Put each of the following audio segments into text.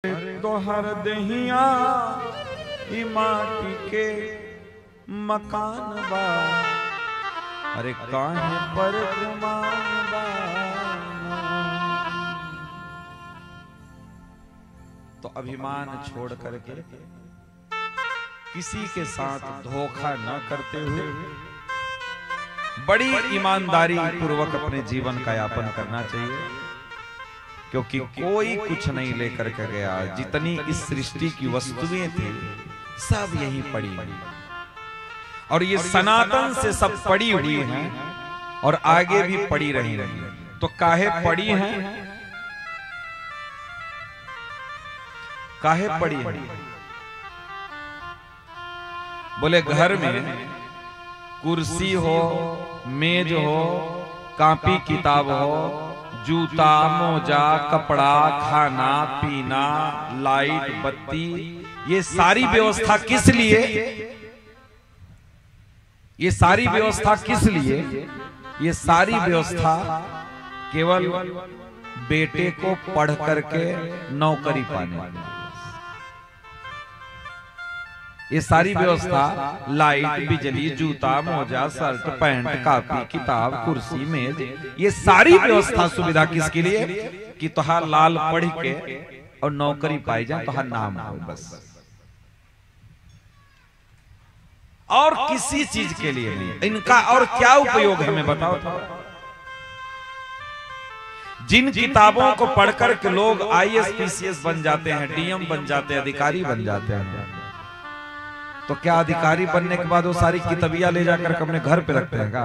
तोहर दहिया ई माटी के मकान बा, अरे काहे पर गुमान बा। तो अभिमान छोड़ करके किसी के साथ धोखा न करते हुए बड़ी ईमानदारी पूर्वक अपने जीवन का यापन करना चाहिए, क्योंकि कोई कुछ नहीं लेकर के गया। जितनी इस सृष्टि की वस्तुएं थी सब यहीं पड़ी और ये सनातन से सब पड़ी हुई हैं और आगे भी पड़ी रहेंगी। तो काहे पड़ी हैं, काहे पड़ी हैं? बोले घर में कुर्सी हो, मेज हो, कॉपी किताब हो, जूता मोजा कपड़ा खाना पीना लाइट बत्ती, ये सारी व्यवस्था किस लिए? ये सारी व्यवस्था किस लिए? ये सारी व्यवस्था केवल बेटे को पढ़ करके नौकरी पाने। ये सारी व्यवस्था लाइट बिजली जूता मोजा शर्ट पैंट कॉपी किताब कुर्सी मेज, ये सारी व्यवस्था सुविधा किसके लिए? कि तुहार लाल पढ़ के और नौकरी पाई जाए, तुहार नाम हो बस, और किसी चीज के लिए नहीं। इनका और क्या उपयोग हमें बताओ तो। जिन किताबों को पढ़कर के लोग IAS PCS बन जाते हैं, DM बन जाते हैं, अधिकारी बन जाते हैं, तो क्या अधिकारी बनने के बाद वो सारी किताबियां ले जाकर अपने घर पे रखते हैं क्या?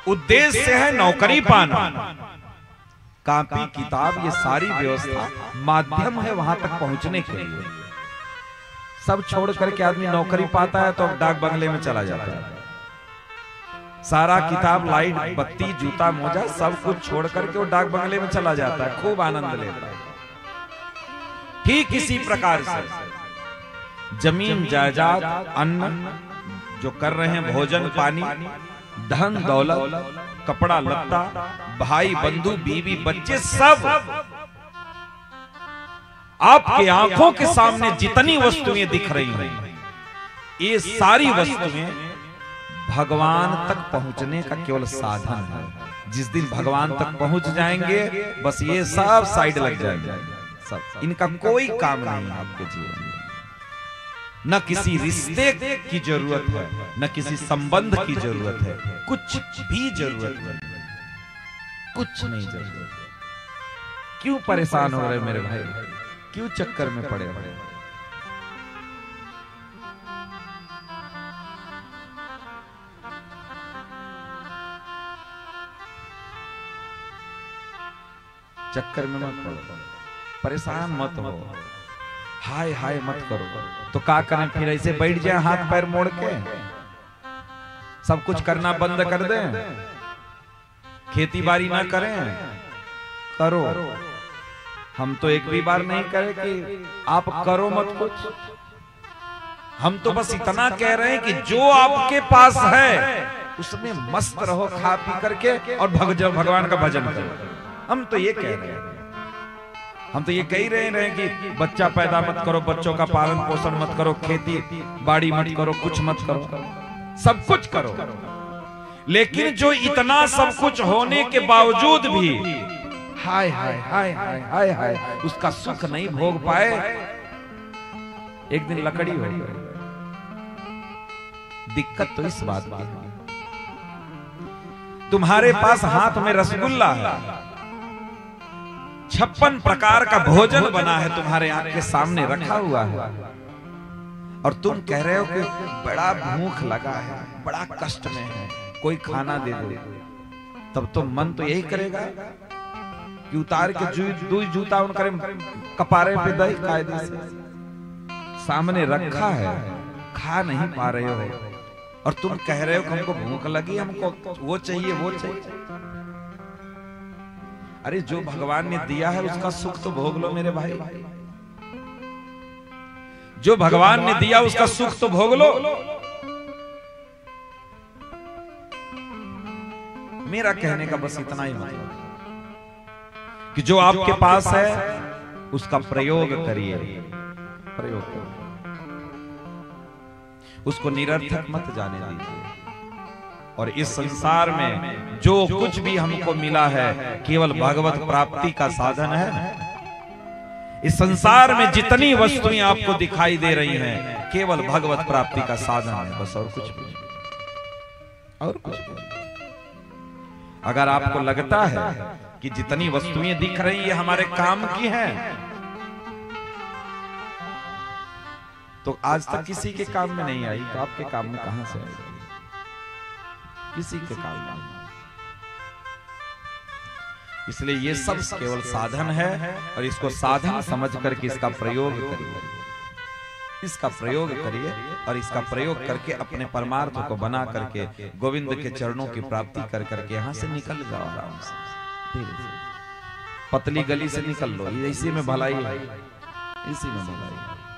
उद्देश्य है नौकरी पाना। कॉपी किताब ये सारी व्यवस्था माध्यम है वहां तक पहुंचने के लिए। सब छोड़ करके आदमी नौकरी पाता है तो डाक बंगले में चला जाता है। सारा किताब लाइट बत्ती जूता मोजा सब कुछ छोड़ करके वो डाक बंगले में चला जाता है, खूब आनंद लेता है। ठीक इसी प्रकार से जमीन जायदाद अन्न जो कर रहे हैं, भोजन पानी धन दौलत कपड़ा लत्ता भाई बंधु बीवी बच्चे, सब आपके आंखों के सामने जितनी वस्तुएं दिख रही हैं, ये सारी वस्तुएं भगवान तक पहुंचने का केवल साधन है। जिस दिन भगवान तक पहुंच जाएंगे बस ये सब साइड लग जाएंगे, इनका कोई काम नहीं है आपके जीवन में। न किसी रिश्ते की जरूरत है, न किसी संबंध की जरूरत है, कुछ भी जरूरत नहीं, कुछ नहीं जरूरत। क्यों परेशान हो रहे मेरे भाई, क्यों चक्कर में पड़े हुए? चक्कर में मत पड़ो, परेशान मत हो, हाय हाय मत करो। तो क्या करें फिर? ऐसे बैठ जाए हाथ पैर मोड़ के, सब कुछ करना बंद कर दें, खेती बाड़ी ना करें? करो। हम तो एक भी बार नहीं कहे कि आप करो मत कुछ। हम तो बस इतना कह रहे हैं कि जो आपके पास है उसमें मस्त रहो, खा पी करके और भगवान का भजन करो। हम तो ये कह रहे हैं, हम तो ये कह रहे हैं कि बच्चा पैदा मत करो, बच्चों का पालन पोषण मत करो, खेती बाड़ी मत करो, कुछ मत करो, सब कुछ करो। लेकिन जो इतना सब कुछ होने के बावजूद भी हाय हाय हाय हाय हाय हाय उसका सुख नहीं भोग पाए, एक दिन लकड़ी हो गई। दिक्कत तो इस बात की है, तुम्हारे पास हाथ में रसगुल्ला है, 56 प्रकार का भोजन बना है, तुम्हारे आंख के सामने रखा हुआ है, और तुम कह रहे हो कि बड़ा भूख लगा है, बड़ा कष्ट में है, कोई खाना दे दो। तब तो मन तो यही करेगा कि उतार के दुई जूता उनके कपारे पे दही कायदे से सामने रखा है, खा नहीं पा रहे हो, और तुम कह रहे हो कि हमको भूख लगी, हमको वो चाहिए वो चाहिए। अरे जो भगवान ने दिया है उसका सुख तो भोग लो मेरे भाई, जो भगवान ने दिया उसका सुख तो भोग लो। मेरा कहने का बस इतना ही मतलब। कि जो आपके पास है उसका प्रयोग करिए, प्रयोग करिए, उसको निरर्थक मत जाने दीजिए। और इस संसार में जो कुछ भी हमको मिला है केवल भगवत प्राप्ति का साधन है। इस संसार में जितनी वस्तुएं आपको दिखाई दे रही हैं केवल भगवत प्राप्ति का साधन है, बस और कुछ भी, और कुछ भी। अगर आपको लगता है कि जितनी वस्तुएं दिख रही है हमारे काम की हैं, तो आज तक किसी के काम में नहीं आई, तो आपके काम में कहां से आएगी? किसी के काम में। इसलिए ये सब केवल साधन है और इसको साधन समझ करके इसका प्रयोग करिए, इसका प्रयोग करिए और इसका प्रयोग करके अपने परमार्थ को बना करके गोविंद के चरणों की प्राप्ति कर करके यहां से निकल जाओ आराम से, धीरे धीरे पतली गली से निकल लो। इसी में भलाई है, इसी में भलाई है।